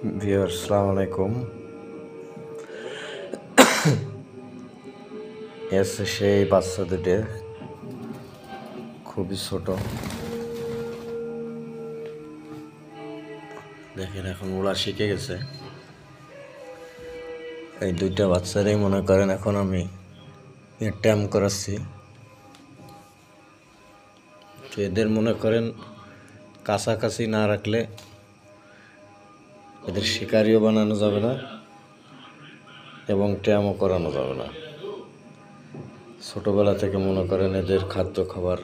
আসসালামু আলাইকুম। এসে সেই বাচ্চা দুটো খুবই ছোট, দেখেন এখন ওরা শিখে গেছে। এই দুইটা বাচ্চারাই মনে করেন এখন আমি ট্যাম করাচ্ছি। তো এদের মনে করেন কাছাকাছি না রাখলে এদের শিকারিও বানানো যাবে না এবং ট্যামও করানো যাবে না। ছোটোবেলা থেকে মনে করেন এদের খাদ্য খাবার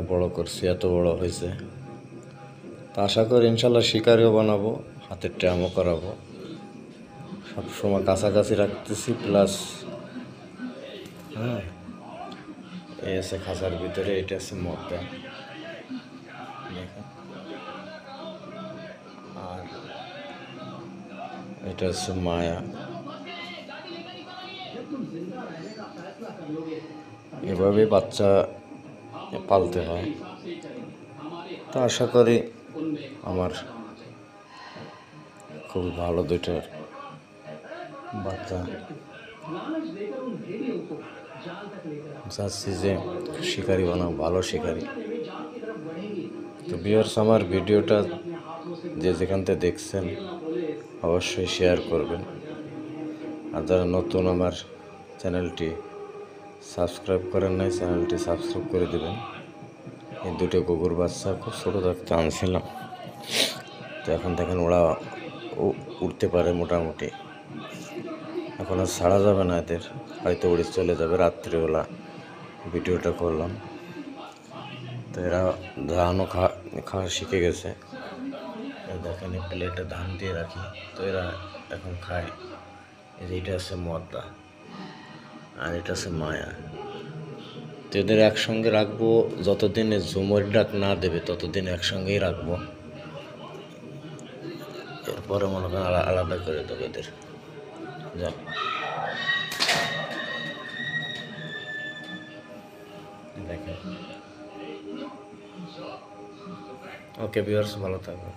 বড় করছি, এত বড় হয়েছে। তা আশা করি ইনশাল্লাহ শিকারিও বানাবো, হাতের ট্যামও করাবো। সবসময় কাছাকাছি রাখতেছি, প্লাস এই আছে খাঁচার ভিতরে, এটা আছে মদ্দা, দেখেন। আর এটা হচ্ছে মায়া। এভাবে বাচ্চা পালতে হয়। তো আশা করি আমার খুব ভালো দুইটা বাচ্চা। চাচ্ছি যে শিকারি বানাও, ভালো শিকারি। তো ভিউয়ার্স, আমার ভিডিওটা যে যেখান থেকে দেখছেন অবশ্যই শেয়ার করবেন। আর যারা নতুন আমার চ্যানেলটি সাবস্ক্রাইব করেন নাই, চ্যানেলটি সাবস্ক্রাইব করে দেবেন। এই দুটো কুকুর বাচ্চা খুব ছোটো থাকতে আনছিলাম। তো এখন দেখেন ওরা উঠতে পারে মোটামুটি। এখন আর ছাড়া যাবে না এদের, হয়তো উড়ে চলে যাবে। রাত্রিবেলা ভিডিওটা করলাম, তো এরা ধানও খাওয়া শিখে গেছে। দেখেন প্লেটে ধান দিয়ে রাখি, তো এরা এখন খায়। এইটা আছে মদ্দা আর এটা আছে মায়া। তো এদের একসঙ্গে রাখবো, যতদিন ঝুমুর ডাক না দেবে ততদিন একসঙ্গেই রাখবো। এরপরে মনে করেন আলাদা করে দেবো এদের। যাক, দেখেন। ওকে ভিউয়ার্স, ভালো থাকবেন।